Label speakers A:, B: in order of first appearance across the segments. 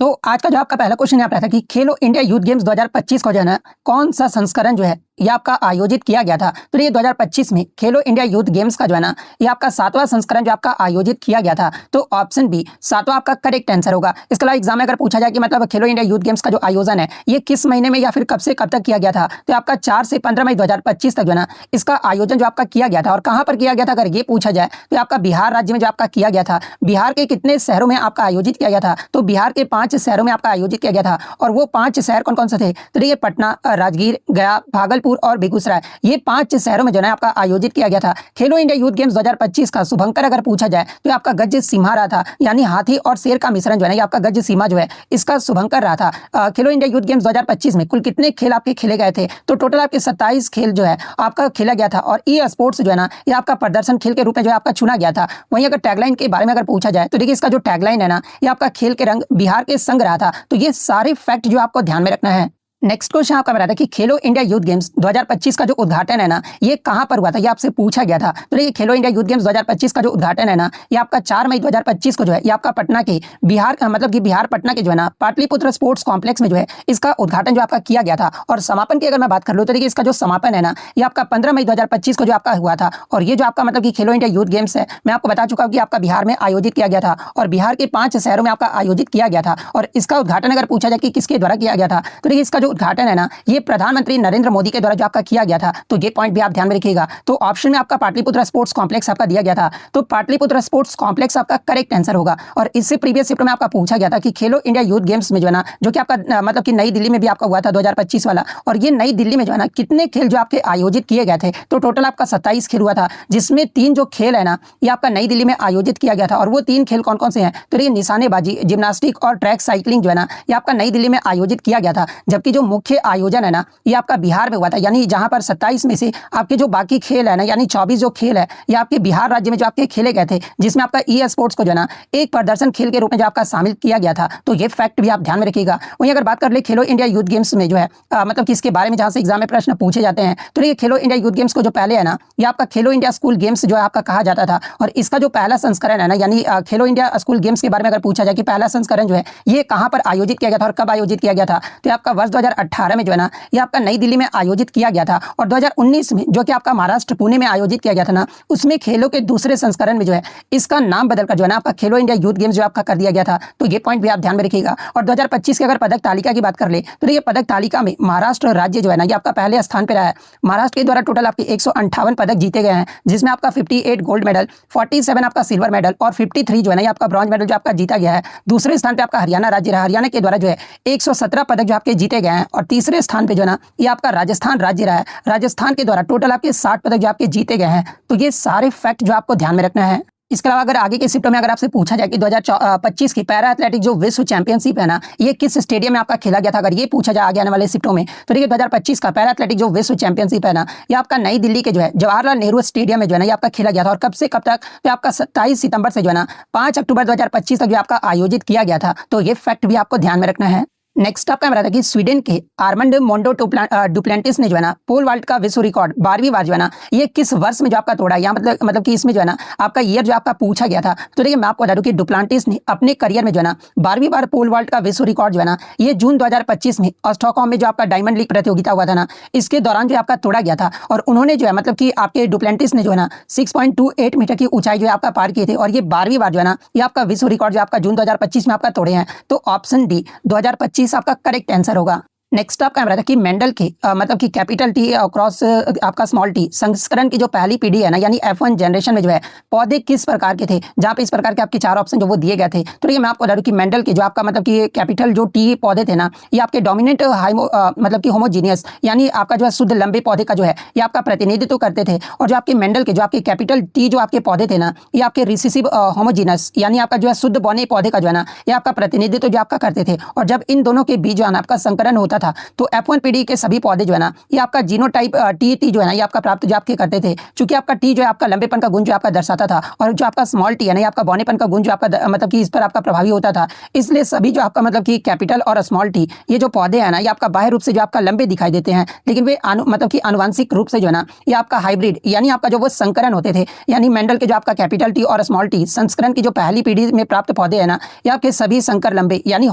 A: तो आज का जो आपका पहला क्वेश्चन यहाँ पे था कि खेलो इंडिया यूथ गेम्स 2025 को जो है ना कौन सा संस्करण जो है ये आपका आयोजित किया गया था। तो ये 2025 में खेलो इंडिया यूथ गेम्स का जो है ना ये आपका 7वां संस्करण जो आपका आयोजित किया गया था। तो ऑप्शन बी 7वां आपका करेक्ट आंसर होगा। इसके अलावा एग्जाम में अगर पूछा जाए कि मतलब खेलो इंडिया यूथ गेम्स का जो आयोजन है ये किस महीने में या फिर कब से कब तक किया गया था, तो आपका 4 से 15 मई 2025 तक जो है ना इसका आयोजन जो आपका किया गया था। और कहाँ पर किया गया था अगर ये पूछा जाए तो आपका बिहार राज्य में जो आपका किया गया था। बिहार के कितने शहरों में आपका आयोजित किया गया था, तो बिहार के 5 शहरों में आपका आयोजित किया गया था। और वो 5 शहर कौन कौन से थे, तो ये पटना, राजगीर, गया, भागलपुर और बेगूसराय, ये 5 शहरों में जो है आपका आयोजित किया गया था। खेलो इंडिया यूथ गेम्स 2025 का शुभंकर अगर पूछा जाए तो आपका गज सिम्हा रहा था, यानी हाथी और शेर का मिश्रण जो है आपका गज सिम्हा जो है इसका शुभंकर रहा था। खेलो इंडिया यूथ गेम्स 2025 में कुल कितने खेल आपके खेले गए थे, तो टोटल आपके 27 खेल जो है आपका खेला गया था। और ई स्पोर्ट्स जो है ना ये आपका प्रदर्शन खेल के रूप में जो है आपका चुना गया था। वहीं अगर टैगलाइन के बारे में अगर पूछा जाए तो देखिए इसका जो टैगलाइन है ना ये आपका खेल के रंग बिहार के संग रहा था। तो ये सारे फैक्ट जो आपको ध्यान में रखना है। नेक्स्ट क्वेश्चन आपका मेरा था कि खेलो इंडिया यूथ गेम्स 2025 का जो उद्घाटन है ना ये कहां पर हुआ था, ये आपसे पूछा गया था। तो देखिए खेलो इंडिया यूथ गेम्स 2025 का जो उद्घाटन है ना ये आपका 4 मई 2025 को जो है ये आपका पटना के बिहार मतलब कि बिहार पटना के जो है ना पाटलिपुत्र स्पोर्ट्स कॉम्प्लेक्स में जो है इसका उद्घाटन जो आपका किया गया था। और समापन की अगर मैं बात कर लूँ तो देखिए इसका जो समापन है ना ये आपका 15 मई 2025 को जो आपका हुआ था। और ये जो आपका मतलब कि खेलो इंडिया यूथ गेम्स है मैं आपको बता चुका हूँ कि आपका बिहार में आयोजित किया गया था और बिहार के 5 शहरों में आपका आयोजित किया गया था। और इसका उद्घाटन अगर पूछा जाए कि किसके द्वारा किया गया था, तो देखिए इसका जो उद्घाटन है ना ये प्रधानमंत्री नरेंद्र मोदी के द्वारा जो आपका किया गया था। तो ये पॉइंट भी आप ध्यान में रखिएगा। तो ऑप्शन में आपका पाटलिपुत्र स्पोर्ट्स कॉम्प्लेक्स आपका दिया गया था, तो पाटलिपुत्र स्पोर्ट्स कॉम्प्लेक्स आपका करेक्ट आंसर होगा। और इससे प्रीवियस शिफ्ट में आपका पूछा गया था कि खेलो इंडिया यूथ गेम्स में जो है ना जो कि आपका मतलब कि नई दिल्ली में भी आपका हुआ था 2025 वाला, और ये नई दिल्ली में जो है ना कितने खेल जो आपके आयोजित किए गए थे, तो टोटल आपका 27 खेल हुआ था, जिसमें 3 जो खेल है ना ये आपका नई दिल्ली में आयोजित किया गया था। और वो 3 खेल कौन कौन से हैं, तो ये निशानेबाजी, जिम्नास्टिक और ट्रैक साइकिलिंग जो है ना ये आपका नई दिल्ली में आयोजित किया गया था। जबकि जो मुख्य आयोजन है ना ये आपका बिहार में हुआ था, यानी जहां पर 27 में से आपके जो बाकी खेल है ना यानी 24 जो खेल है ये आपके बिहार राज्य में जो आपके खेले गए थे, जिसमें आपका ई स्पोर्ट्स को जो है ना एक प्रदर्शन खेल के रूप में जो आपका शामिल किया गया था। तो ये फैक्ट भी आप ध्यान में रखिएगा। वहीं अगर बात कर ले खेलो इंडिया यूथ गेम्स में जो है मतलब कि इसके बारे में जहां से एग्जाम में प्रश्न पूछे जाते हैं, तो ये खेलो इंडिया यूथ गेम्स को जो पहले है ना ये आपका खेलो इंडिया स्कूल गेम्स जो है आपका कहा जाता था। और इसका जो पहला संस्करण है ना यानी खेलो इंडिया स्कूल गेम्स के बारे में अगर पूछा जाए कि पहला संस्करण जो है ये कहां पर आयोजित किया गया था और कब आयोजित किया गया था, तो आपका वर्ष 2018 में जो है ना ये आपका नई दिल्ली में आयोजित किया गया था। और 2019 में जो कि आपका महाराष्ट्र पुणे में आयोजित किया गया था ना उसमें खेलों के दूसरे संस्करण में जो है इसका नाम बदलकर जो है ना आपका खेलो इंडिया यूथ गेम्स जो आपका कर दिया गया था। तो ये पॉइंट भी आप ध्यान में रखिएगा। और 2025 की अगर पदक तालिका की बात कर ले तो ये पदक तालिका में महाराष्ट्र राज्य जो है ना ये आपका पहले स्थान पर रहा है। महाराष्ट्र के द्वारा टोटल आपके 158 पदक जीते गए हैं, जिसमें आपका 58 गोल्ड मेडल, 47 आपका सिल्वर मेडल और 53 जो है ना ये आपका ब्रॉन्ज मेडल जो आपका जीता गया है। दूसरे स्थान पर आपका हरियाणा राज्य रहा, हरियाणा के द्वारा जो है 117 पदक जो आपके जीते गए हैं। और तीसरे स्थान पर जो है ना ये आपका राजस्थान राज्य रहा है, राजस्थान के द्वारा टोटल आपके 60 पदक जो आपके जीते गए हैं। तो ये सारे फैक्ट जो आपको ध्यान में रखना है। इसके अलावा अगर आगे के शिफ्टों में अगर आपसे पूछा जाए कि 2025 की पैरा एथलेटिक जो विश्व चैंपियनशिप है ना ये किस स्टेडियम में आपका खेला गया था, अगर ये पूछा जाए आगे आने वाले शिफ्टों में, तो देखिए 2025 का पैरा एथलेटिक जो विश्व चैंपियनशिप है ना ये आपका नई दिल्ली के जो है जवाहरलाल नेहरू स्टेडियम में जो है ना ये आपका खेला गया था। और कब से कब तक, तो आपका 27 सितंबर से जो है ना 5 अक्टूबर 2025 तक जो आपका आयोजित किया गया था। तो ये फैक्ट भी आपको ध्यान में रखना है। नेक्स्ट आपका मेरा था कि स्वीडन के आर्मंड मोंडो डुप्लेंटिस ने जो है ना पोल वाल्ट का विश्व रिकॉर्ड 12वीं बार जो है ना ये किस वर्ष में जो आपका तोड़ा, या मतलब कि इसमें जो है ना आपका ईयर जो आपका पूछा गया था। तो देखिए मैं आपको बता दूं कि डुप्लांटिस ने अपने करियर में जो है ना 12वीं बार पोल वाल्ट का विश्व रिकॉर्ड जो है ना ये जून 2025 में स्टॉकहोम में जो आपका डायमंड लीग प्रतियोगिता हुआ था ना इसके दौरान जो आपका तोड़ा गया था। और उन्होंने जो है मतलब कि आपके डुप्लेंटिस ने जो है ना 6.28 मीटर की ऊंचाई जो है आपका पार किए थे। और ये 12वीं बार जो है ना ये आपका विश्व रिकॉर्ड जो आपका जून 2025 में आपका तोड़े हैं। तो ऑप्शन डी 2025 आपका करेक्ट आंसर होगा। नेक्स्ट आपका रहा था कि मेंडल के मतलब कि कैपिटल टी क्रॉस आपका स्मॉल टी संस्करण की जो पहली पीढ़ी है ना यानी F1 जनरेशन में जो है पौधे किस प्रकार के थे, जहां पे इस प्रकार के आपके 4 ऑप्शन जो वो दिए गए थे। तो ये मैं आपको बता दूं कि मेंडल के जो आपका मतलब कि कैपिटल जो टी पौधे थे ना ये आपके डोमिनेंट मतलब कि होमोजीनियस यानी आपका जो है शुद्ध लंबे पौधे का जो है ये आपका प्रतिनिधित्व करते थे। और जो आपके मेंडल के जो आपके कैपिटल टी जो आपके पौधे थे ना ये आपके रिसेसिव होमोजीनस यानी आपका जो है शुद्ध बौने पौधे का जो है ना ये आपका प्रतिनिधित्व जो आपका करते थे। और जब इन दोनों के बीच जो है ना आपका संकरण होता होता था तो F1 पीढ़ी के सभी पौधे जो है ना ये आपका जीनोटाइप टी जो है ना ये आपका प्राप्त जो आपके करते थे, क्योंकि आपका टी जो है आपका लंबेपन का गुण जो आपका दर्शाता था, और जो आपका स्मॉल टी है ना ये आपका बौनेपन का गुण जो आपका मतलब कि इस पर आपका प्रभावी होता था। इसलिए सभी जो आपका मतलब कि कैपिटल और स्मॉल टी ये जो पौधे हैं ना ये आपका बाह्य रूप से जो आपका लंबे दिखाई देते हैं, लेकिन वे मतलब कि आनुवंशिक रूप से जो है ना ये आपका हाइब्रिड यानी आपका जो वो संकरण होते थे, यानी मेंडल के जो आपका कैपिटल टी और स्मॉल टी संस्करण की जो पहली पीढ़ी में प्राप्त पौधे हैं ना ये आपके सभी संकर लंबे यानी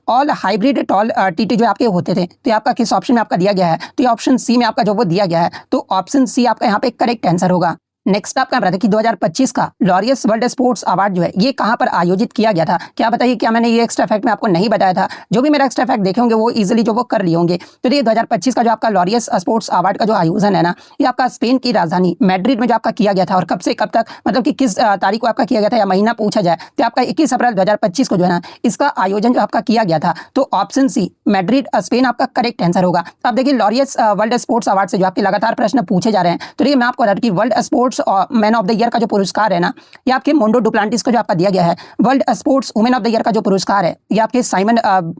A: ऑल हाइब्रिड टॉल टी जो आपके होते थे। तो आपका किस ऑप्शन में आपका दिया गया है, तो ये ऑप्शन सी में आपका जो वो दिया गया है, तो ऑप्शन सी आपका यहाँ पे करेक्ट आंसर होगा। नेक्स्ट आपका बताते कि 2025 का लॉरियस वर्ल्ड स्पोर्ट्स अवार्ड जो है ये कहां पर आयोजित किया गया था। क्या बताइए, क्या मैंने ये एक्स्ट्रा फैक्ट में आपको नहीं बताया था? जो भी मेरा एक्स्ट्रा फैक्ट देखे होंगे वो इजीली जो वो कर लिए होंगे। तो ये 2025 का जो आपका लॉरियस स्पोर्ट्स अवार्ड का जो आयोजन है ना ये आपका स्पेन की राजधानी मैड्रिड में जो आपका किया गया था। और कब से कब तक, मतलब कि किस तारीख को आपका किया गया था या महीना पूछा जाए तो आपका 21 अप्रैल 2025 को जो है ना इसका आयोजन जो आपका किया गया था। तो ऑप्शन सी मैड्रिड स्पेन आपका करेक्ट आंसर होगा। तो आप देखिए लॉरियस वर्ल्ड स्पोर्ट्स अवार्ड से जो आपके लगातार प्रश्न पूछे जा रहे हैं, तो ये मैं आपको बता दूं कि world sports man of the year का जो पुरस्कार है ना ये आपके मोंडो डुप्लांटिस को जो आपका दिया गया है। World sports women of the year का जो पुरस्कार है ये आपके साइमन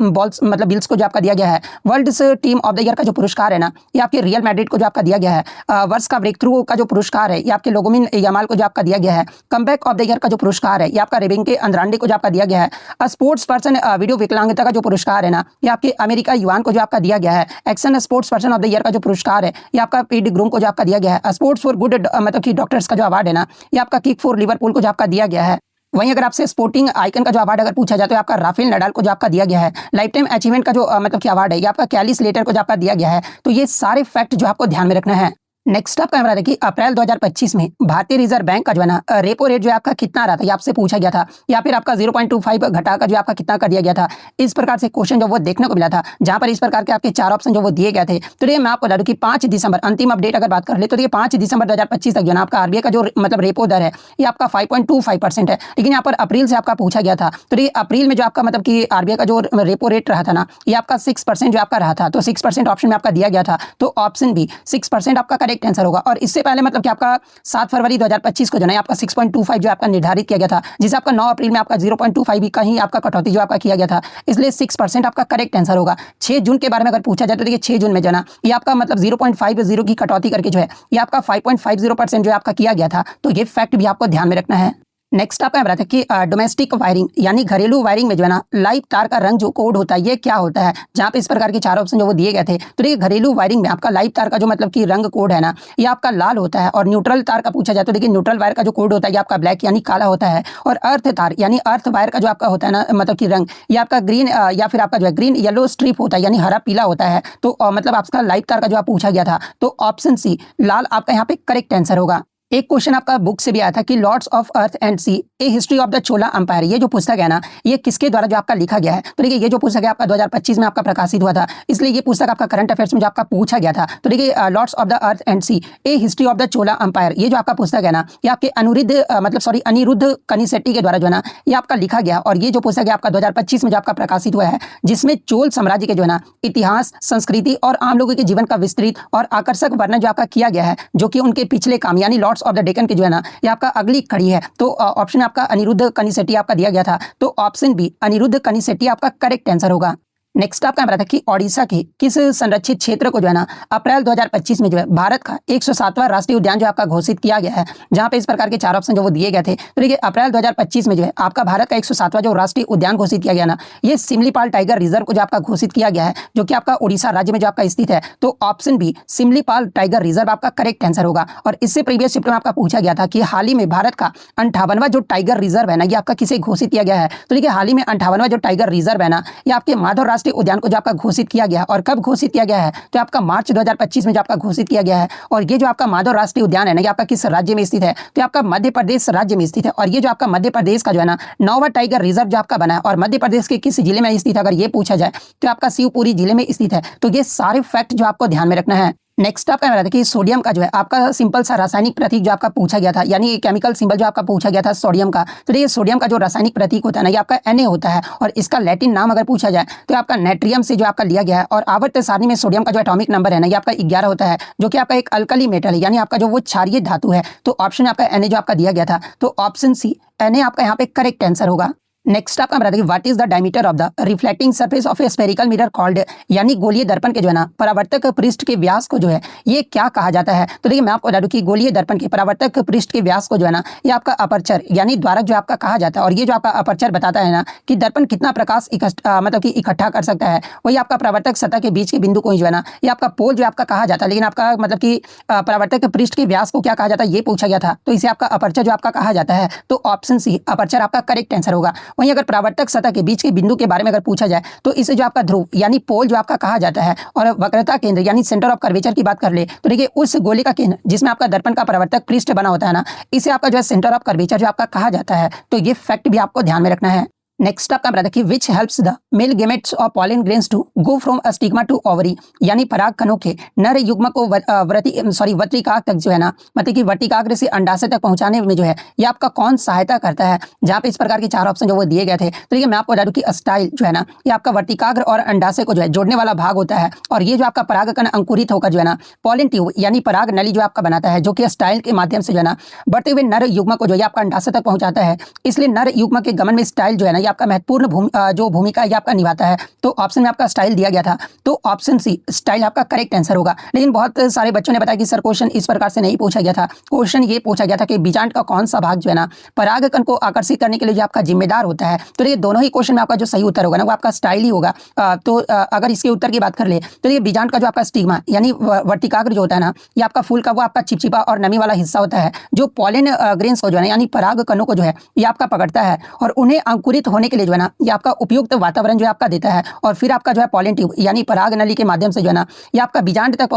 A: बॉल्स मतलब बिल्स को जो आपका दिया गया है। World team of the year का जो पुरस्कार है ना ये आपके रियल मैड्रिड को जो आपका दिया गया है। वर्ष का ब्रेक थ्रू का जो पुरस्कार है ये आपके लोगोमिन यामाल को जो आपका दिया गया है। कमबैक ऑफ द ईयर का जो पुरस्कार है ये आपका रेबिंके अंद्रांडे को जो आपका दिया गया है। स्पोर्ट्स पर्सन वीडियो विकलांगता का जो पुरस्कार है ना ये आपके अमेरिका युवान को जो आपका दिया गया है। Action sports person of the year का जो पुरस्कार है ये आपका पीडी ग्रूम को जो आपका दिया गया है। स्पोर्ट्स फॉर गुड मतलब कि डॉक्टर्स का जो अवार्ड है ना ये आपका किक फॉर लिवरपूल को जो आपका दिया गया है। वहीं अगर आपसे स्पोर्टिंग आइकन का जो अवार्ड अगर पूछा जाए तो आपका राफेल नडाल को जो आपका दिया गया है। लाइफ टाइम अचीवमेंट का जो मतलब कि अवार्ड है ये आपका कैली स्लेटर को जो आपका दिया गया है। तो ये सारे फैक्ट जो आपको ध्यान में रखना है। नेक्स्ट आपका बता दें कि अप्रैल 2025 में भारतीय रिजर्व बैंक का जो है ना रेपो रेट जो है आपका कितना रहा था, ये आपसे पूछा गया था, या फिर आपका 0.25 घटाकर जो आपका कितना कर दिया गया था। इस प्रकार से क्वेश्चन जो वो देखने को मिला था, जहां पर इस प्रकार के आपके 4 ऑप्शन जो वो दिए गए थे। तो ये मैं आपको बता दूं कि 5 दिसंबर अंतिम अपडेट अगर बात कर ले तो ये 5 दिसंबर 2025 तक जो है आपका आरबीआई का जो मतलब रेपो दर है ये आपका 5.25% है। लेकिन यहाँ पर अप्रैल से आपका पूछा गया था, तो ये अप्रैल में जो आपका मतलब कि आरबीआई का जो रेपो रेट रहा था ना ये आपका 6% जो आपका रहा था। तो 6% ऑप्शन में आपका दिया गया था, तो ऑप्शन बी 6% आपका करेक्ट आंसर होगा। और इससे पहले मतलब कि आपका 7 फरवरी 2025 को जो है आपका 6.25 जो आपका निर्धारित किया गया था, जिसे आपका 9 अप्रैल में आपका 0.25 भी कहीं आपका कटौती जो आपका किया गया था, इसलिए 6% आपका करेक्ट आंसर होगा। 6 जून के बारे में अगर पूछा जाए तो देखिए 6 जून में जो है ये आपका मतलब 0.50 की कटौती करके जो है ये आपका 5.50% जो आपका किया गया था। तो ये फैक्ट भी आपको ध्यान में रखना है। नेक्स्ट आपका बताते हैं कि डोमेस्टिक वायरिंग यानी घरेलू वायरिंग में जो है ना लाइव तार का रंग जो कोड होता है ये क्या होता है, जहां पे इस प्रकार के 4 ऑप्शन जो वो दिए गए थे। तो देखिए घरेलू वायरिंग में आपका लाइव तार का जो मतलब कि रंग कोड है ना ये आपका लाल होता है। और न्यूट्रल तार का पूछा जाए तो देखिए न्यूट्रल वायर का जो कोड होता है ये आपका ब्लैक यानी काला होता है। और अर्थ तार यानी अर्थ वायर का जो आपका होता है ना मतलब कि रंग ये आपका ग्रीन या फिर आपका जो है ग्रीन येलो स्ट्रिप होता है यानी हरा पीला होता है। तो मतलब आपका लाइव तार का जो आप पूछा गया था, तो ऑप्शन सी लाल आपका यहाँ पे करेक्ट आंसर होगा। एक क्वेश्चन आपका बुक से भी आया था कि lords of earth and sea a history of the Chola empire, ये जो पुस्तक है ना ये किसके द्वारा जो आपका लिखा गया है। तो देखिए ये जो पुस्तक है आपका 2025 में आपका प्रकाशित हुआ था, इसलिए ये पुस्तक आपका करंट अफेयर्स में जो आपका पूछा गया था। तो देखिए lords of the earth and sea a history of the Chola empire, ये जो आपका पुस्तक है ना ये आपके अनिरुद्ध कनिसेट्टी के द्वारा जो है ना ये आपका लिखा गया। और ये जो पुस्तक है आपका 2025 में जो आपका प्रकाशित हुआ है, जिसमें चोल साम्राज्य के जो है ना इतिहास, संस्कृति और आम लोगों के जीवन का विस्तृत और आकर्षक वर्णन जो आपका किया गया है, जो कि उनके पिछले काम यानी लॉर्ड्स ऑफ द डेक्कन के जो है ना ये आपका अगली कड़ी है। तो ऑप्शन आपका अनिरुद्ध कनिसेट्टी आपका दिया गया था, तो ऑप्शन बी अनिरुद्ध कनिसेट्टी आपका करेक्ट आंसर होगा। नेक्स्ट आपका बता था कि ओडिशा के किस संरक्षित क्षेत्र को जो है ना अप्रैल 2025 में जो है भारत का 107वां राष्ट्रीय उद्यान जो आपका घोषित किया गया है, जहां पे इस प्रकार के 4 ऑप्शन जो वो दिए गए थे। तो देखिए अप्रैल 2025 में जो है आपका भारत का 107वां जो राष्ट्रीय उद्यान घोषित किया गया ना ये सिमलीपाल टाइगर रिजर्व को जो आपका घोषित किया गया है, जो कि आपका उड़ीसा राज्य में जो आपका स्थित है। तो option B Similipal tiger reserve आपका करेक्ट आंसर होगा। और इससे प्रीवियस चैप्टर में आपका पूछा गया था कि हाल ही में भारत का 58वां जो टाइगर रिजर्व है ना ये आपका किसे घोषित किया गया है। तो देखिए हाल ही में 58वां जो टाइगर रिजर्व है ना ये आपके माधव राष्ट्रीय उद्यान को जो आपका घोषित किया गया है। और कब घोषित किया गया है, तो आपका मार्च 2025 में जो आपका घोषित किया गया है। और ये जो आपका माधव राष्ट्रीय उद्यान है ना ये आपका किस राज्य में स्थित है, तो आपका मध्य प्रदेश राज्य में स्थित है। और ये जो आपका मध्य प्रदेश का जो है ना 9वां टाइगर रिजर्व जो आपका बना है, और मध्य प्रदेश के किस जिले में स्थित है अगर ये पूछा जाए तो आपका शिवपुरी जिले में स्थित है। तो ये सारे फैक्ट जो आपको ध्यान में रखना है। नेक्स्ट आपका बता दें कि सोडियम का जो है आपका सिंपल सा रासायनिक प्रतीक जो आपका पूछा गया था, यानी केमिकल सिंबल जो आपका पूछा गया था सोडियम का। तो ये सोडियम का जो रासायनिक प्रतीक होता है ना ये आपका Na होता है। और इसका लैटिन नाम अगर पूछा जाए तो आपका नेट्रियम से जो आपका लिया गया है। और आवर्त सारणी में सोडियम का जो एटॉमिक नंबर है ना ये आपका 11 होता है, जो कि आपका एक अल्कली मेटल है, यानी आपका जो वो क्षारीय धातु है। तो ऑप्शन आपका Na जो आपका दिया गया था, तो ऑप्शन सी Na आपका यहाँ पे करेक्ट आंसर होगा। नेक्स्ट आपका बता दें what is the diameter of the reflecting surface of A spherical mirror called, यानी गोलीय दर्पण के जो है ना परावर्तक पृष्ठ के व्यास को जो है ये क्या कहा जाता है। तो देखिए मैं आपको बता दूं कि गोलीय दर्पण के परावर्तक पृष्ठ के व्यास को जो है ना ये आपका अपर्चर यानी द्वारक जो आपका कहा जाता है। और ये जो आपका अपर्चर बताता है ना कि दर्पण कितना प्रकाश मतलब कि इकट्ठा कर सकता है, वही आपका परावर्तक सतह के बीच के बिंदु को जो है ना ये आपका पोल जो आपका कहा जाता है। लेकिन आपका मतलब कि परावर्तक पृष्ठ के व्यास को क्या कहा जाता है ये पूछा गया था, तो इसे आपका अपर्चर जो आपका कहा जाता है। तो ऑप्शन सी अपर्चर आपका करेक्ट आंसर होगा। वहीं अगर परावर्तक सतह के बीच के बिंदु के बारे में अगर पूछा जाए तो इसे जो आपका ध्रुव यानी पोल जो आपका कहा जाता है। और वक्रता केंद्र यानी सेंटर ऑफ कर्वेचर की बात कर ले तो देखिए उस गोले का केंद्र जिसमें आपका दर्पण का परावर्तक पृष्ठ बना होता है ना, इसे आपका जो है सेंटर ऑफ कर्वेचर जो आपका कहा जाता है। तो ये फैक्ट भी आपको ध्यान में रखना है। नेक्स्ट आपका बता कि which helps the male gametes of pollen grains to go from stigma to ovary, यानी पराग कणों के नर युग्म को वर्तिकाग्र तक जो है ना मतलब कि वर्तिकाग्र से अंडाशय तक पहुंचाने में जो है ये आपका कौन सहायता करता है। जहाँ पे इस प्रकार के 4 ऑप्शन जो वो दिए गए थे। तो देखिए मैं आपको बता दूं कि स्टाइल जो है ना ये आपका वर्तिकाग्र और अंडाशय को जो है जोड़ने वाला भाग होता है। और ये जो आपका परागकण अंकुरित होकर जो है ना पॉलन ट्यूब यानी पराग नली जो आपका बनाता है, जो कि स्टाइल के माध्यम से जो है ना बढ़ते हुए नर युग्म को जो है आपका अंडाशय तक पहुंचाता है। इसलिए नर युग्म के गमन में स्टाइल जो है ना आपका महत्वपूर्ण जो भूमिका ये आपका निभाता है। तो ऑप्शन में आपका स्टाइल दिया गया था, तो ऑप्शन सी स्टाइल आपका करेक्ट आंसर होगा। लेकिन बहुत सारे बच्चों ने बताया कि सर क्वेश्चन इस प्रकार से नहीं पूछा गया था। क्वेश्चन ये पूछा गया था कि बीजांड का कौन सा भाग जो है ना परागकण को आकर्षित करने के लिए जो आपका जिम्मेदार होता है। तो ये दोनों ही क्वेश्चन में आपका जो सही उत्तर होगा ना वो आपका स्टाइल ही होगा। तो अगर इसके उत्तर की बात कर ले तो ये बीजांड का जो आपका स्टिग्मा यानी वर्तिकाग्र जो होता है ना ये आपका फूल का वो आपका चिपचिपा और नमी वाला हिस्सा होता है, जो पॉलन ग्रेन्स को जो है ना यानी पराग कणों को जो है ये आपका पकड़ता है और उन्हें अंकुरित होने के लिए जो है ना ये आपका उपयुक्त वातावरण जो आपका देता है। और फिर आपका जो है पॉलन ट्यूब यानी पराग नली के माध्यम से जो है ना ये आपका बीजांड तक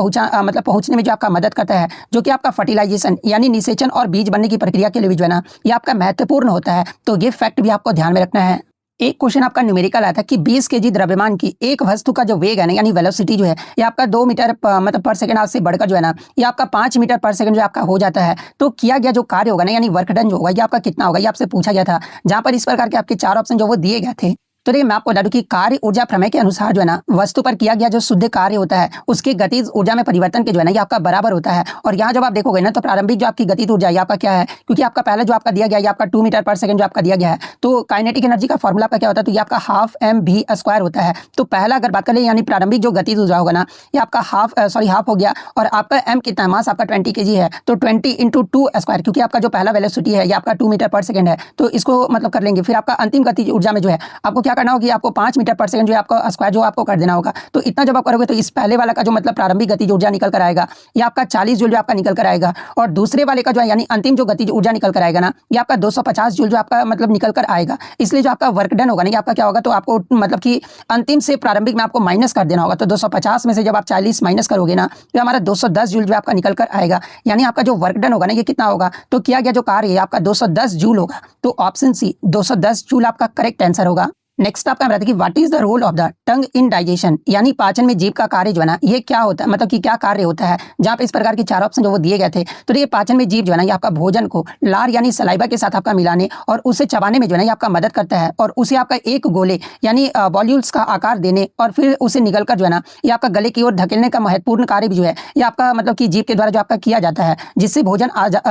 A: पहुंचने में जो आपका मदद करता है, जो कि आपका फर्टिलाइजेशन यानी निषेचन और बीज बनने की प्रक्रिया के लिए भी जो है ना ये आपका महत्वपूर्ण होता है। तो ये फैक्ट भी आपको ध्यान में रखना है। एक क्वेश्चन आपका न्यूमेरिकल आया था कि 20 केजी द्रव्यमान की एक वस्तु का जो वेग है ना यानी वेलोसिटी जो है ये आपका 2 मीटर मतलब पर सेकंड से बढ़कर जो है ना ये आपका 5 मीटर पर सेकंड जो आपका हो जाता है। तो किया गया जो कार्य होगा ना यानी वर्क डन जो होगा ये आपका कितना होगा ये आपसे पूछा गया था। जहां पर इस प्रकार के आपके 4 ऑप्शन जो वो दिए गए थे। तो देखिए मैं आपको बता दूं कि कार्य ऊर्जा प्रमेय के अनुसार जो है ना वस्तु पर किया गया जो शुद्ध कार्य होता है उसके गतिज ऊर्जा में परिवर्तन के जो है ना ये आपका बराबर होता है। और यहाँ जब आप देखोगे ना तो प्रारंभिक जो आपकी गतिज ऊर्जा ये आपका क्या है, क्योंकि आपका पहले जो आपका दिया गया ये आपका 2 मीटर पर सेकंड जो आपका दिया गया है। तो काइनेटिक एनर्जी का फॉर्मूला आपका क्या होता है, तो ये आपका हाफ mv² होता है। तो पहला अगर बात करें यानी प्रारंभिक जो गतिज ऊर्जा होगा ना ये आपका हाफ हो गया। और आपका m कितना है, मास आपका 20 kg है, तो 20 × 2², क्योंकि आपका जो पहला वेलोसिटी है ये आपका 2 मीटर पर सेकंड है। तो इसको मतलब कर लेंगे। फिर आपका अंतिम गतिज ऊर्जा में जो है आपको क्या करना होगा कि आपको 5 मीटर पर सेकंड जो है आपका स्क्वायर जो आपको कर देना होगा। तो इतना जब आप करोगे तो इस पहले वाला का जो मतलब प्रारंभिक गतिज ऊर्जा निकल कर आएगा ये आपका 40 जूल जो आपका निकल कर आएगा। और दूसरे वाले का जो है यानी अंतिम जो गतिज ऊर्जा निकल कर आएगा ना ये आपका 250 जूल जो आपका मतलब निकल कर आएगा। इसलिए जो आपका वर्क डन होगा ना ये आपका क्या होगा, तो आपको मतलब कि अंतिम से प्रारंभिक में आपको माइनस कर देना होगा। तो 250 में से जब आप 40 माइनस करोगे ना तो हमारा 210 जूल जो आपका निकल कर आएगा। यानी आपका जो वर्क डन होगा ना ये कितना होगा, तो किया गया जो कार्य है आपका 210 जूल होगा। तो ऑप्शन सी 210 जूल आपका करेक्ट आंसर होगा। नेक्स्ट आपका बताया कि what is the role of the tongue in digestion, यानी पाचन में जीभ का कार्य जो है ना ये क्या होता है, मतलब कि क्या कार्य होता है। जहाँ पे इस प्रकार के 4 ऑप्शन जो वो दिए गए थे। तो ये पाचन में जीभ जो है ना ये आपका भोजन को लार यानी सलाइवा के साथ आपका मिलाने और उसे चबाने में जो है ना ये आपका मदद करता है। और उसे आपका एक गोले यानी बॉल्यूल्स का आकार देने और फिर उसे निकल कर जो है ना ये आपका गले की ओर धकेलने का महत्वपूर्ण कार्य भी जो है ये आपका मतलब कि जीभ के द्वारा जो आपका किया जाता है, जिससे भोजन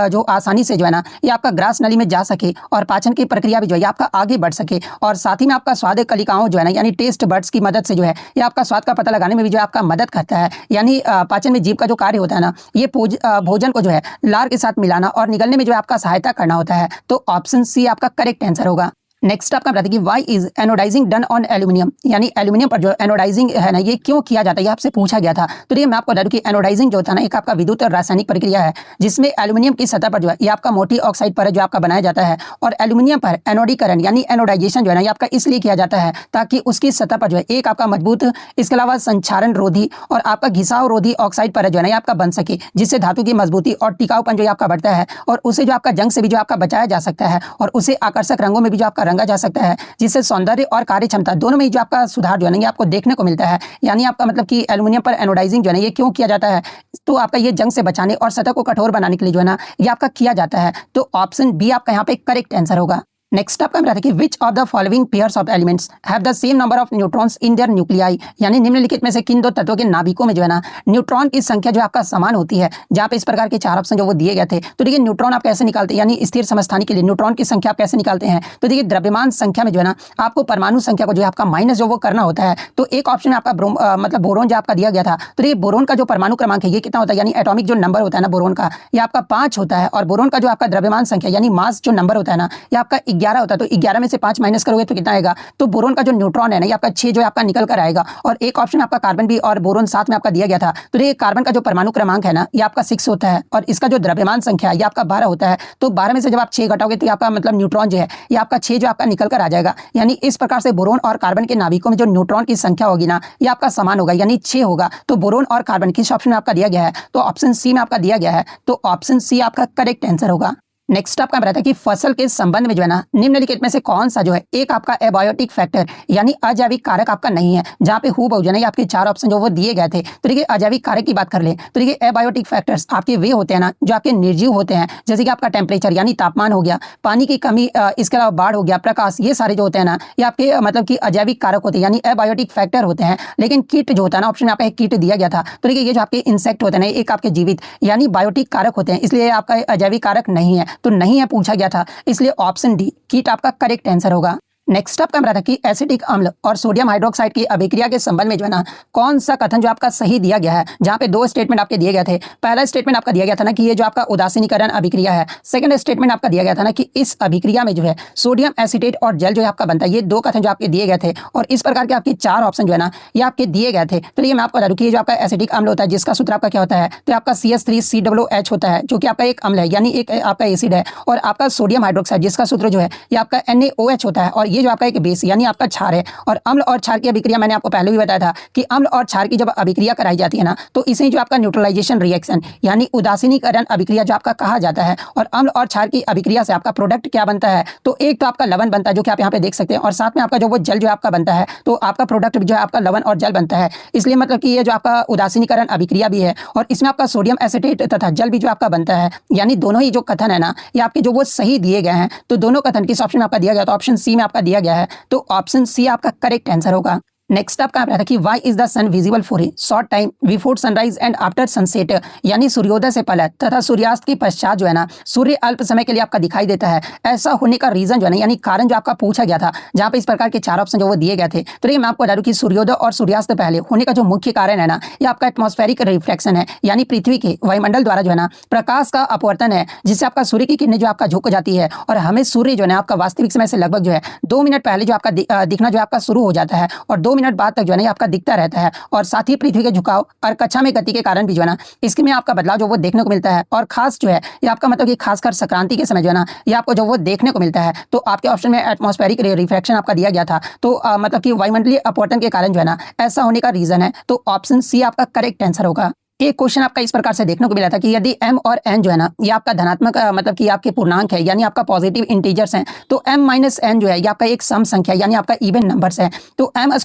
A: जो आसानी से जो है ना ये आपका ग्रास नली में जा सके और पाचन की प्रक्रिया भी जो है आपका आगे बढ़ सके। और साथ ही में आपका स्वाद कलिकाओं जो है ना यानी टेस्ट बर्ड्स की मदद से जो है ये आपका स्वाद का पता लगाने में भी जो आपका मदद करता है। यानी पाचन में जीभ का जो कार्य होता है ना ये भोजन को जो है लार के साथ मिलाना और निगलने में जो है आपका सहायता करना होता है। तो ऑप्शन सी आपका करेक्ट आंसर होगा। नेक्स्ट आपका बताते कि why is anodizing done on aluminium, यानी एल्यूमिनियम पर जो एनोडाइजिंग है ना ये क्यों किया जाता है ये आपसे पूछा गया था। तो ये मैं आपको बता दूं कि एनोडाइजिंग जो होता है ना एक आपका विद्युत और रासायनिक प्रक्रिया है जिसमें एल्यूमिनियम की सतह पर जो है ये आपका मोटी ऑक्साइड पर जो आपका बनाया जाता है। और एल्यूमिनियम पर एनोडीकरण यानी एनोडाइजेशन जो है ना ये आपका इसलिए किया जाता है ताकि उसकी सतह पर जो है एक आपका मजबूत, इसके अलावा संक्षारण रोधी और आपका घिसाव रोधी ऑक्साइड पर जो है ना ये आपका बन सके, जिससे धातु की मजबूती और टिकाऊपन जो है आपका बढ़ता है और उसे जो आपका जंग से भी जो आपका बचाया जा सकता है और उसे आकर्षक रंगों में भी जो आपका रंगा जा सकता है, जिससे सौंदर्य और कार्य क्षमता दोनों में जो आपका सुधार जो है ना ये आपको देखने को मिलता है। यानी आपका मतलब कि एल्यूमिनियम पर एनोडाइजिंग जो है ना ये क्यों किया जाता है, तो आपका ये जंग से बचाने और सतह को कठोर बनाने के लिए जो है ना ये आपका किया जाता है। तो ऑप्शन बी आपका यहाँ पे करेक्ट आंसर होगा। नेक्स्ट आपका रहता है कि which of the following pairs of elements have the same number of neutrons in their nuclei, यानी निम्नलिखित में से किन दो तत्वों के नाभिकों में जो है ना न्यूट्रॉन की संख्या जो आपका समान होती है। जहाँ पे इस प्रकार के चार ऑप्शन जो वो दिए गए थे। तो देखिए न्यूट्रॉन आप कैसे निकालते हैं, यानी स्थिर समस्थानी के लिए न्यूट्रॉन की संख्या आप कैसे निकालते हैं। तो देखिए द्रव्यमान संख्या में जो है ना आपको परमाणु संख्या को जो है आपका माइनस जो वो करना होता है। तो एक ऑप्शन में आपका मतलब बोरोन जो आपका दिया गया था। तो देखिए बोरोन का जो परमाणु क्रमांक है ये कितना होता है, यानी एटॉमिक जो नंबर होता है ना बोरोन का, ये आपका 5 होता है। और बोरोन का जो आपका द्रव्यमान संख्या यानी मास जो नंबर होता है ना ये आपका 11 होता है। तो 11 में से 5 माइनस करोगे तो कितना आएगा, तो बोरोन का जो न्यूट्रॉन है ना ये आपका 6 जो आपका निकल कर आएगा। और एक ऑप्शन आपका कार्बन भी और बोरोन साथ में आपका दिया गया था। तो देखिए कार्बन का जो परमाणु क्रमांक है ना ये आपका 6 होता है और इसका जो द्रव्यमान संख्या है ये आपका 12 होता है। तो 12 में से जब आप 6 घटाओगे तो आपका मतलब न्यूट्रॉन जो है ये आपका 6 जो आपका निकल कर आ जाएगा। यानी इस प्रकार से बोरोन और कार्बन के नाभिकों में जो न्यूट्रॉन की संख्या होगी ना ये आपका समान होगा, यानी 6 होगा। तो बोरोन और कार्बन किस ऑप्शन में आपका दिया गया है, तो ऑप्शन सी में आपका दिया गया है। तो ऑप्शन सी आपका करेक्ट आंसर होगा। नेक्स्ट आपका बताता है कि फसल के संबंध में जो है ना निम्नलिखित में से कौन सा जो है एक आपका एबायोटिक फैक्टर यानी अजैविक कारक आपका नहीं है। जहां पे हु बहु आपके 4 ऑप्शन जो वो दिए गए थे। तो देखिए अजैविक कारक की बात कर ले तो देखिए एबायोटिक फैक्टर्स आपके वे होते हैं ना जो आपके निर्जीव होते हैं, जैसे कि आपका टेम्परेचर यानी तापमान हो गया, पानी की कमी, इसके अलावा बाढ़ हो गया, प्रकाश, ये सारे जो होते हैं ना ये आपके मतलब कि अजैविक कारक होते हैं यानी एबायोटिक फैक्टर होते हैं। लेकिन कीट जो होता है ना ऑप्शन में आपका एक कीट दिया गया था। तो देखिए ये जो आपके इंसेक्ट होते हैं ना एक आपके जीवित यानी बायोटिक कारक होते हैं, इसलिए आपका अजैविक कारक नहीं है। तो नहीं है पूछा गया था, इसलिए ऑप्शन डी कीट आपका करेक्ट आंसर होगा। नेक्स्ट आपका रहा था कि एसिटिक अम्ल और सोडियम हाइड्रोक्साइड की अभिक्रिया के संबंध में जो है ना कौन सा कथन जो आपका सही दिया गया है। जहां पे 2 स्टेटमेंट आपके दिए गए थे। पहला स्टेटमेंट आपका दिया गया था ना कि ये जो आपका उदासीनीकरण अभिक्रिया है। सेकंड स्टेटमेंट आपका दिया गया था ना कि इस अभिक्रिया में जो है सोडियम एसिटेट और जल जो है आपका बनता है। ये 2 कथन जो आपके दिए गए थे और इस प्रकार के आपके 4 ऑप्शन जो है ना ये आपके दिए गए थे। तो ये मैं आपको बता दूं कि ये जो आपका एसिटिक अम्ल होता है जिसका सूत्र आपका क्या होता है, तो आपका CH3COOH होता है जो कि आपका एक अम्ल है यानी एक आपका एसिड है। और आपका सोडियम हाइड्रोक्साइड जिसका सूत्र जो है ये आपका NaOH होता है और ये जो आपका एक बेस यानी आपका क्षार है। और अम्ल और क्षार की अभिक्रिया मैंने आपको पहले भी बताया था कि अम्ल और क्षार की जब अभिक्रिया कराई जाती है ना तो इसे जो आपका न्यूट्रलाइजेशन रिएक्शन यानी उदासीनीकरण अभिक्रिया जो आपका कहा जाता है। और अम्ल और क्षार की अभिक्रिया से आपका प्रोडक्ट क्या बनता है, तो एक तो आपका लवण बनता है जो कि आप यहाँ पे देख सकते हैं और साथ में आपका जो वो जल जो आपका बनता है। तो आपका प्रोडक्ट जो है आपका लवण और जल बनता है। इसलिए मतलब कि ये जो आपका उदासीनीकरण अभिक्रिया भी है और इसमें आपका सोडियम एसिटेट तथा जल भी जो आपका बनता है। यानी दोनों ही जो कथन है ना ये आपके जो वो सही दिए गए हैं। तो दोनों कथन किस ऑप्शन में आपका दिया गया, तो ऑप्शन सी में आपका दिया गया है। तो ऑप्शन सी आपका करेक्ट आंसर होगा। नेक्स्ट आपका रहा था कि why is the sun visible for a short time before sunrise and after sunset, यानी सूर्योदय से पहले तथा सूर्यास्त के पश्चात जो है ना सूर्य अल्प समय के लिए आपका दिखाई देता है। ऐसा होने का रीजन जो है ना यानी कारण जो आपका पूछा गया था, जहां पे इस प्रकार के 4 ऑप्शन जो वो दिए गए थे। तो ये मैं आपको बता दूं कि सूर्योदय और सूर्यास्त पहले होने का जो मुख्य कारण है ना ये आपका एटमॉस्फेरिक रिफ्लेक्शन है, यानी पृथ्वी के वायुमंडल द्वारा जो है ना प्रकाश का अपवर्तन है, जिससे आपका सूर्य की किरणें जो आपका झुक जाती है और हमें सूर्य जो है ना आपका वास्तविक समय से लगभग जो है 2 मिनट पहले जो आपका दिखना जो आपका शुरू हो जाता है और 2 मिनट बाद तक जो है ना आपका दिखता रहता है। और साथ ही पृथ्वी के झुकाव और कक्षा में गति के कारण भी जो है ना इसमें आपका बदलाव जो वो देखने को मिलता है। और खास जो है ये आपका मतलब कि खासकर संक्रांति के समय जो है ना ये आपको जो वो देखने को मिलता है। तो आपके ऑप्शन में एटमॉस्फेरिक रिफ्लेक्शन आपका दिया गया था। तो मतलब कि वायुमंडलीय अपवर्तन के कारण जो है ना ऐसा होने का रीजन है। तो ऑप्शन सी आपका करेक्ट आंसर होगा। एक क्वेश्चन आपका इस प्रकार से देखने को मिला था कि यदि m और n जो है ना ये आपका धनात्मक मतलब कि आपके पूर्णांक है यानी आपका पॉजिटिव इंटीजर्स हैं, तो m - n जो है ये आपका एक सम संख्या यानी आपका इवन नंबर्स है। तो m²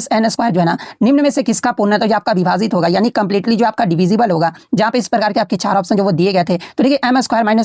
A: - n² जो है ना निम्न में से किसका पूर्णतः तो जो आपका विभाजित होगा यानी कंप्लीटली जो आपका डिविजिबल होगा। जहां पे इस प्रकार के आपके 4 ऑप्शन जो वो दिए गए थे। तो देखिए m²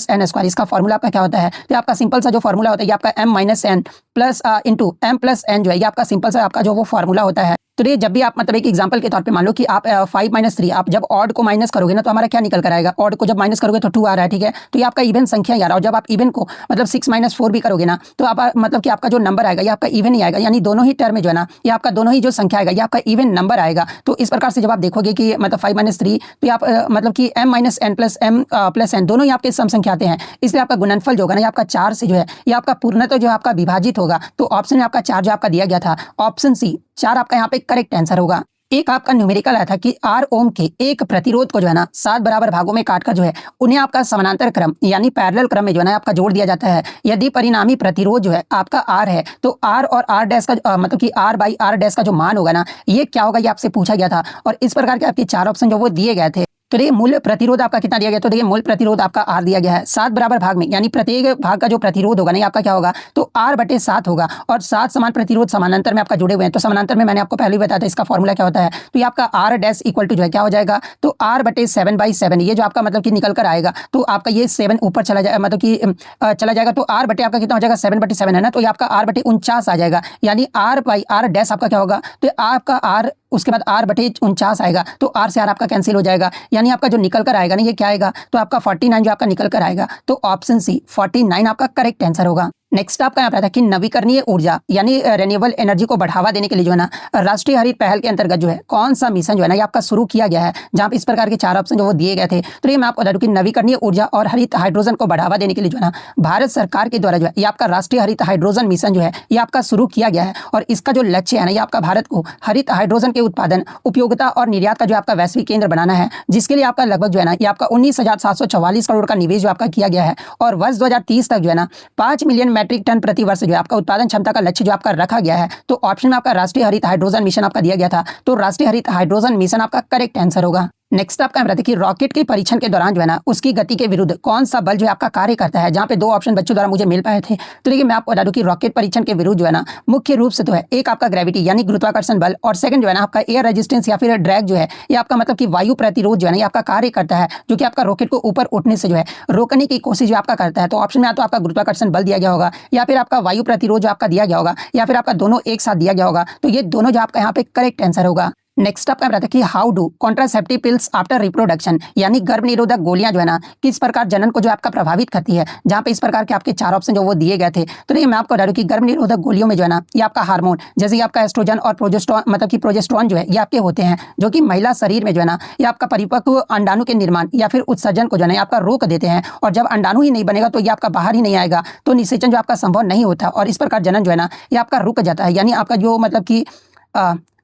A: - n² इसका फॉर्मूला आपका क्या होता है, तो आपका सिंपल सा जो फॉर्मूला होता है ये आपका m - n plus into m + n जो है ये आपका सिंपल सा आपका जो वो फॉर्मूला होता है। तो ये जब भी आप मतलब एक एग्जांपल के तौर पे मान लो कि आप 5 - 3 आप जब ऑड को माइनस करोगे ना तो हमारा क्या निकल कर आएगा, ऑड को जब माइनस करोगे तो 2 आ रहा है, ठीक है। तो ये आपका इवन संख्या ही आ रहा है। और जब आप इवन को मतलब 6 - 4 भी करोगे ना तो आप मतलब कि आपका जो नंबर आएगा ये आपका इवन ही आएगा। यानी दोनों ही टर्म में जो है ना ये आपका दोनों ही जो संख्या आएगा ये आपका इवन नंबर आएगा। तो इस प्रकार से जब आप देखोगे कि मतलब 5 - 3 तो आप मतलब कि m - n plus m plus n दोनों ही आपके सम संख्या आते हैं। इसलिए आपका गुणनफल जो होगा ना ये आपका 4 से जो है ये आपका पूर्णतः जो आपका विभाजित होगा। तो ऑप्शन में आपका 4 जो आपका दिया गया था ऑप्शन सी 4 आपका यहाँ पे करेक्ट आंसर होगा। एक आपका न्यूमेरिकल आया था कि R ओम के एक प्रतिरोध को जो है ना 7 बराबर भागों में काटकर जो है उन्हें आपका समानांतर क्रम यानी पैरेलल क्रम में जो है ना आपका जोड़ दिया जाता है। यदि परिणामी प्रतिरोध जो है आपका R है तो R और R डैश का मतलब कि R/R डैश का जो मान होगा ना ये क्या होगा ये आपसे पूछा गया था। और इस प्रकार के आपके 4 ऑप्शन जो वो दिए गए थे। तो देखिए मूल प्रतिरोध आपका कितना दिया गया, तो देखिए मूल प्रतिरोध आपका R दिया गया है 7 बराबर भाग में, यानी प्रत्येक भाग का जो प्रतिरोध होगा ना आपका क्या होगा, तो R/7 होगा। और 7 समान प्रतिरोध समानांतर में आपका जुड़े हुए हैं, तो समानांतर में मैंने आपको पहले ही बताया था इसका फॉर्मूला क्या होता है, तो ये आपका R डैश इक्वल टू जो है क्या हो जाएगा, तो R/7/7, ये जो आपका मतलब कि निकल कर आएगा, तो आपका ये 7 ऊपर चला जाएगा, मतलब कि चला जाएगा, तो R बटे आपका कितना हो जाएगा 7/7 है ना, तो ये आपका R/49 आ जाएगा, यानी R डैश आपका क्या होगा, तो आपका R उसके बाद R/49 आएगा, तो R से R आपका कैंसिल हो जाएगा, यानी आपका जो निकल कर आएगा ना ये क्या आएगा, तो आपका 49 जो आपका निकल कर आएगा, तो ऑप्शन सी 49 आपका करेक्ट आंसर होगा। नेक्स्ट आपका यहाँ पे आता है कि नवीकरणीय ऊर्जा यानी रेन्यूएबल एनर्जी को बढ़ावा देने के लिए जो है ना राष्ट्रीय हरित पहल के अंतर्गत जो है कौन सा मिशन जो है ना ये आपका शुरू किया गया है, जहाँ पे इस प्रकार के 4 ऑप्शन जो वो दिए गए थे। तो ये मैं आपको बता दूं कि नवीकरणीय ऊर्जा और हरित हाइड्रोजन को बढ़ावा देने के लिए जो है ना भारत सरकार के द्वारा जो है ये आपका राष्ट्रीय हरित हाइड्रोजन मिशन जो है ये आपका शुरू किया गया है। और इसका जो लक्ष्य है ना ये आपका भारत को हरित हाइड्रोजन के उत्पादन, उपयोगिता और निर्यात का जो आपका वैश्विक केंद्र बनाना है, जिसके लिए आपका लगभग जो है ना ये आपका 19,744 करोड़ का निवेश जो आपका किया गया है। और वर्ष 2030 तक जो है ना 5 मिलियन मैट्रिक टन प्रति वर्ष जो है आपका उत्पादन क्षमता का लक्ष्य जो आपका रखा गया है। तो ऑप्शन में आपका राष्ट्रीय हरित हाइड्रोजन मिशन आपका दिया गया था, तो राष्ट्रीय हरित हाइड्रोजन मिशन आपका करेक्ट आंसर होगा। नेक्स्ट आपका बताते कि रॉकेट के परीक्षण के दौरान जो है ना उसकी गति के विरुद्ध कौन सा बल जो है आपका कार्य करता है, जहां पे 2 ऑप्शन बच्चों द्वारा मुझे मिल पाए थे। तो देखिए मैं आपको बता दूं कि रॉकेट परीक्षण के विरुद्ध जो है ना मुख्य रूप से तो है एक आपका ग्रेविटी यानी गुरुत्वाकर्षण बल, और सेकंड जो है ना आपका एयर रेजिस्टेंस या फिर ड्रैग जो है ये आपका मतलब कि वायु प्रतिरोध जो है ना ये आपका कार्य करता है, जो कि आपका रॉकेट को ऊपर उठने से जो है रोकने की कोशिश जो आपका करता है। तो ऑप्शन में या तो आपका गुरुत्वाकर्षण बल दिया गया होगा, या फिर आपका वायु प्रतिरोध जो आपका दिया गया होगा, या फिर आपका दोनों एक साथ दिया गया होगा। तो ये दोनों जो आपका यहाँ पे करेक्ट आंसर होगा। नेक्स्ट आपका बताते हैं कि how do contraceptive pills after reproduction यानी गर्भ निरोधक गोलियां जो है ना किस प्रकार जनन को जो आपका प्रभावित करती है, जहां पे इस प्रकार के आपके 4 ऑप्शन जो वो दिए गए थे। तो देखिए मैं आपको बता दूं कि गर्भ निरोधक गोलियों में जो है ना ये आपका हार्मोन जैसे कि आपका एस्ट्रोजन और प्रोजेस्टेरॉन मतलब कि प्रोजेस्टेरॉन जो है ये आपके होते हैं, जो कि महिला शरीर में जो है ना ये आपका परिपक्व अंडाणु के निर्माण या फिर उत्सर्जन को जो है ना आपका रोक देते हैं। और जब अंडाणु ही नहीं बनेगा तो ये आपका बाहर ही नहीं आएगा, तो निषेचन जो आपका संभव नहीं होता, और इस प्रकार जनन जो है ना ये आपका रुक जाता है। यानी आपका जो मतलब कि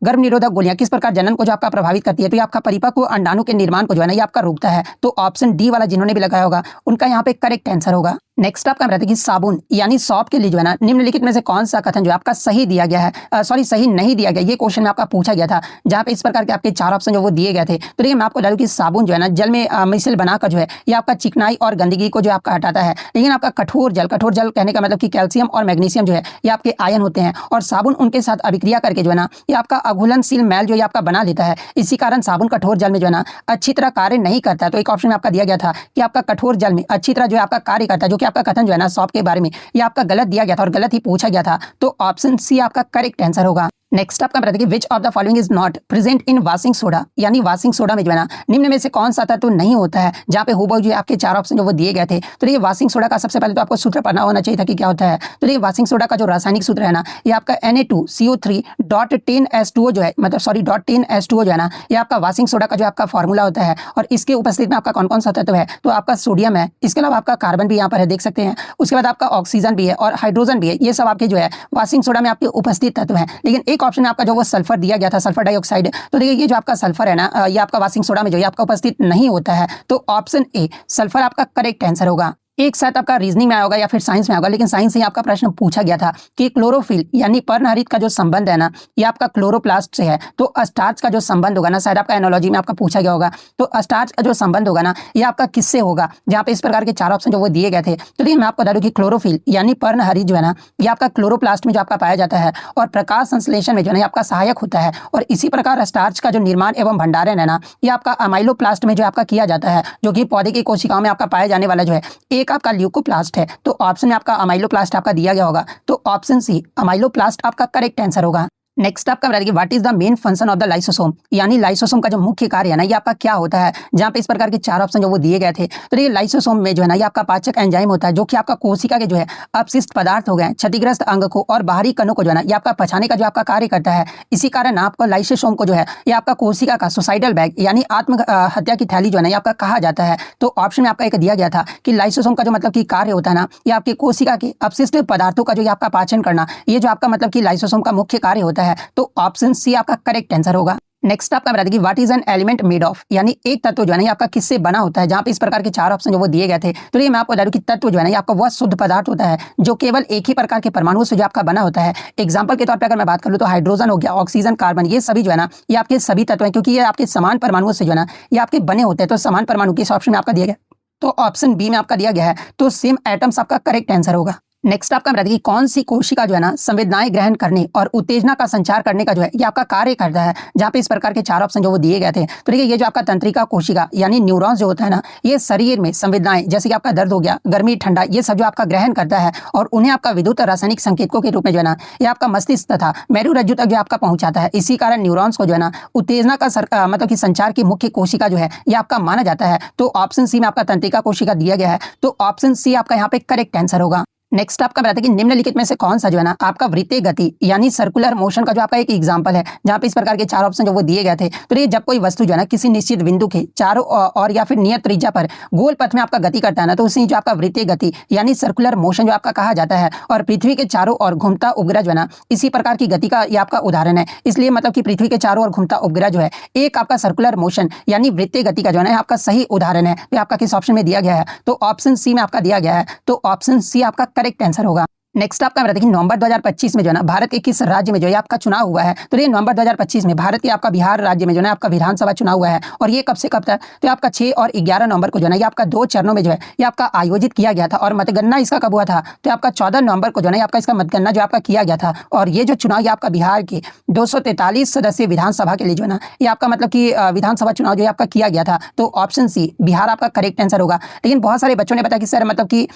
A: गर्भ निरोधक गोलियां किस प्रकार जनन को जो आपका प्रभावित करती है, तो ये आपका परिपक्व अंडाणु के निर्माण को जो है ना ये आपका रोकता है। तो ऑप्शन डी वाला जिन्होंने भी लगाया होगा उनका यहाँ पे करेक्ट आंसर होगा। नेक्स्ट आपका बताते हैं कि साबुन यानी सॉप के लिए जो है ना निम्नलिखित में से कौन सा कथन जो आपका सही दिया गया है, सही नहीं दिया गया, ये क्वेश्चन में आपका पूछा गया था, जहाँ पे इस प्रकार के आपके 4 ऑप्शन जो वो दिए गए थे। तो देखिए मैं आपको बता दूं कि साबुन जो है ना जल में मिश्रित बनाकर जो है ये आपका चिकनाई और गंदगी को जो आपका हटाता है, लेकिन आपका कठोर जल कहने का मतलब कि कैल्शियम और मैग्नीशियम जो है ये आपके आयन होते हैं, और साबुन उनके साथ अभिक्रिया करके जो है ना ये आपका अघुलनशील मैल जो ये आपका बना लेता है। इसी कारण साबुन कठोर जल में जो है ना अच्छी तरह कार्य नहीं करता है। तो एक ऑप्शन में आपका दिया गया था कि आपका कठोर जल में अच्छी तरह जो है आपका कार्य करता है, जो कि आपका कथन जो है ना सॉप के बारे में ये आपका गलत दिया गया था और गलत ही पूछा गया था। तो ऑप्शन सी आपका करेक्ट आंसर होगा। नेक्स्ट आपका बताते हैं कि which of the following is not present in washing soda यानी वाशिंग सोडा में जो है ना निम्न में से कौन सा तत्व नहीं होता है, जहाँ पे हुबहू जो आपके 4 ऑप्शन जो वो दिए गए थे। तो देखिए वाशिंग सोडा का सबसे पहले तो आपको सूत्र पढ़ना होना चाहिए था कि क्या होता है। तो देखिए वाशिंग सोडा का जो रासायनिक सूत्र है ना ये आपका Na2CO3.10H2O जो है मतलब सॉरी .10H2O जो है ना ये आपका वाशिंग सोडा का जो आपका फॉर्मूला होता है। और इसके उपस्थित में आपका कौन कौन सा तत्व है, तो आपका सोडियम है, इसके अलावा आपका कार्बन भी यहाँ पर है देख सकते हैं, उसके बाद आपका ऑक्सीजन भी है और हाइड्रोजन भी है। ये सब आपके जो है वाशिंग सोडा में आपके उपस्थित तत्व है। लेकिन एक ऑप्शन में आपका जो वो सल्फर दिया गया था, सल्फर डाइऑक्साइड। तो देखिए ये जो आपका सल्फर है ना ये आपका वाशिंग सोडा में जो है आपका उपस्थित नहीं होता है। तो ऑप्शन ए सल्फर आपका करेक्ट आंसर होगा। एक साथ आपका रीजनिंग में आया होगा या फिर साइंस में होगा, लेकिन साइंस से आपका प्रश्न पूछा गया था कि क्लोरोफिल यानी पर्णहरित का जो संबंध है ना ये आपका क्लोरोप्लास्ट से है। तो स्टार्च का जो संबंध होगा ना शायद आपका एनोलॉजी में आपका पूछा गया होगा, तो स्टार्च का जो संबंध होगा ना ये आपका किससे होगा, जहाँ पे इस प्रकार के 4 ऑप्शन जो वो दिए गए थे। तो देखिए मैं आपको बता दूं कि क्लोरोफिल यानी पर्णहरित जो है ना ये आपका क्लोरोप्लास्ट में जो आपका पाया जाता है और प्रकाश संश्लेषण में जो है आपका सहायक होता है। और इसी प्रकार स्टार्च का जो निर्माण एवं भंडारण है ना ये आपका अमाइलोप्लास्ट में जो आपका किया जाता है, जो कि पौधे की कोशिकाओं में आपका पाया जाने वाला जो है एक आपका ल्यूकोप्लास्ट है। तो ऑप्शन में आपका अमाइलोप्लास्ट आपका दिया गया होगा, तो ऑप्शन सी अमाइलोप्लास्ट आपका करेक्ट आंसर होगा। नेक्स्ट आपका बताइए what is the main function of the lysosome यानी लाइसोसोम का जो मुख्य कार्य है ना ये आपका क्या होता है, जहाँ पे इस प्रकार के 4 ऑप्शन जो वो दिए गए थे। तो देखिए लाइसोसोम में जो है ना ये आपका पाचक एंजाइम होता है, जो कि आपका कोशिका के जो है अपशिष्ट पदार्थ हो गए क्षतिग्रस्त अंग को और बाहरी कणों को जो है ना ये आपका पचाने का जो आपका कार्य करता है। इसी कारण आपका लाइसोसोम को जो है ये आपका कोशिका का सुसाइडल बैग यानी आत्महत्या की थैली जो है ना ये आपका कहा जाता है। तो ऑप्शन में आपका एक दिया गया था कि लाइसोसोम का जो मतलब कि कार्य होता है ना ये आपकी कोशिका के अपशिष्ट पदार्थों का जो ये आपका पाचन करना, ये जो आपका मतलब कि लाइसोसोम का मुख्य कार्य होता है। तो ऑप्शन सी आपका करेक्ट आंसर होगा। नेक्स्ट आपका बता दें कि what is an element made of, यानी एक तत्व जो है ना ये आपका किससे बना होता है। जहां पे इस प्रकार के 4 ऑप्शन जो वो दिए गए थे, तो ये मैं आपको बता दूं कि तत्व जो है ना ये आपका वह शुद्ध पदार्थ होता है जो केवल एक ही प्रकार के परमाणुओं से जो आपका बना होता है। एग्जाम्पल के तौर पर अगर मैं बात करूँ तो हाइड्रोजन हो गया, ऑक्सीजन, कार्बन, ये सभी जो है ना ये आपके सभी तत्व हैं, क्योंकि ये आपके समान परमाणुओं से जो है ना ये आपके बने होते हैं। तो समान परमाणु किस ऑप्शन में आपका दिया गया, तो ऑप्शन बी में आपका दिया गया है। तो सेम एटम्स आपका करेक्ट आंसर होगा। नेक्स्ट आपका बता दें कि कौन सी कोशिका जो है ना संवेदनाएं ग्रहण करने और उत्तेजना का संचार करने का जो है ये आपका कार्य करता है। जहां पे इस प्रकार के 4 ऑप्शन जो वो दिए गए थे, तो देखिए ये जो आपका तंत्रिका कोशिका यानी न्यूरॉन्स जो होता है ना ये शरीर में संवेदनाएं जैसे कि आपका दर्द हो गया, गर्मी, ठंडा, ये सब जो आपका ग्रहण करता है और उन्हें आपका विद्युत और रासायनिक संकेतकों के रूप में जो है ना ये आपका मस्तिष्क तथा मेरुरज्जु तक जो आपका पहुंचाता है। इसी कारण न्यूरॉन्स को जो है ना उत्तेजना का मतलब कि संचार की मुख्य कोशिका जो है ये आपका माना जाता है। तो ऑप्शन सी में आपका तंत्रिका कोशिका दिया गया है। तो ऑप्शन सी आपका यहाँ पे करेक्ट आंसर होगा। नेक्स्ट आपका बताते हैं कि निम्नलिखित में से कौन सा जो है ना आपका वृत्तीय गति यानी सर्कुलर मोशन का जो आपका एक एग्जांपल है। जहां पे इस प्रकार के 4 ऑप्शन जो वो दिए गए थे, तो ये जब कोई वस्तु जो है ना किसी निश्चित बिंदु के चारों और या फिर नियत त्रिज्या पर गोल पथ में आपका गति करता है ना, तो उसी जो आपका वृत्तीय गति यानी सर्कुलर मोशन जो आपका कहा जाता है। और पृथ्वी के चारों ओर घूमता उपग्रह जो है ना इसी प्रकार की गति का ये आपका उदाहरण है। इसलिए मतलब कि पृथ्वी के चारों ओर घूमता उपग्रह जो है एक आपका सर्कुलर मोशन यानी वृत्तीय गति का जो है ना आपका सही उदाहरण है। ये आपका किस ऑप्शन में दिया गया है, तो ऑप्शन सी में आपका दिया गया है। तो ऑप्शन सी आपका करेक्ट आंसर होगा। नेक्स्ट आपका बताते हैं कि नवंबर 2025 में जो है ना भारत के किस राज्य में जो है आपका चुनाव हुआ है। तो ये नवंबर 2025 में भारत के आपका बिहार राज्य में जो है आपका विधानसभा चुनाव हुआ है। और ये कब से कब तक, तो आपका 6 और 11 नवंबर को जो है ना ये आपका 2 चरणों में जो है ये आपका आयोजित किया गया था। और मतगणना इसका कब हुआ था, तो आपका 14 नवंबर को जो है आपका इसका मतगणना जो आपका किया गया था। और ये जो चुनाव ये आपका बिहार के 243 सदस्यीय विधानसभा के लिए जो है ना ये आपका मतलब कि विधानसभा चुनाव जो है आपका किया गया था। तो ऑप्शन सी बिहार आपका करेक्ट आंसर होगा। लेकिन बहुत सारे बच्चों ने बताया कि सर मतलब कि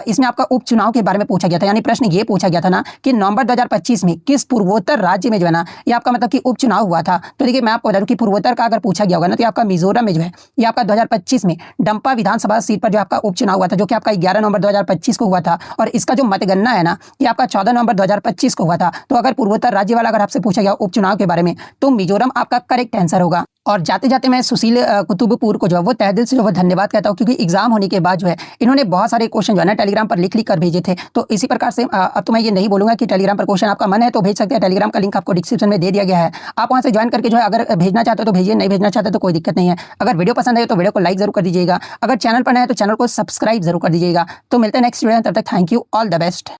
A: इसमें आपका उपचुनाव के बारे में पूछा गया था, यानी प्रश्न ये पूछा गया था ना कि नवंबर 2025 में किस पूर्वोत्तर राज्य में जो है ना ये आपका मतलब कि उपचुनाव हुआ था। तो देखिए मैं आपको बता दूं कि पूर्वोत्तर का अगर पूछा गया होगा ना तो आपका मिजोरम में जो है ये आपका 2025 में डंपा विधानसभा सीट पर जो आपका उपचुनाव हुआ था, जो कि आपका 11 नवंबर 2025 को हुआ था। और इसका जो मतगणना है ना ये आपका 14 नवंबर 2025 को हुआ था। तो अगर पूर्वोत्तर राज्य वाला अगर आपसे पूछा गया उपचुनाव के बारे में, तो मिजोरम आपका करेक्ट आंसर होगा। और जाते जाते मैं सुशील कुतुबपुर को जो है वो तहे दिल से जो है धन्यवाद कहता हूँ, क्योंकि एग्जाम होने के बाद जो है इन्होंने बहुत सारे क्वेश्चन जो है ना टेलीग्राम पर लिख कर भेजे थे। तो इसी प्रकार से अब तो मैं ये नहीं बोलूंगा कि टेलीग्राम पर क्वेश्चन आपका मन है तो भेज सकते हैं। टेलीग्राम का लिंक आपको डिस्क्रिप्शन में दे दिया गया है, आप वहां से ज्वाइन करके जो है अगर भेजना चाहते हो तो भेजिए, नहीं भेजना चाहते तो कोई दिक्कत नहीं है। अगर वीडियो पसंद है तो वीडियो को लाइक जरूर कर दीजिएगा, अगर चैनल पर नए हैं तो चैनल को सब्सक्राइब जरूर कर दीजिएगा। तो मिलते हैं नेक्स्ट वीडियो में, तब तक thank you, all the best.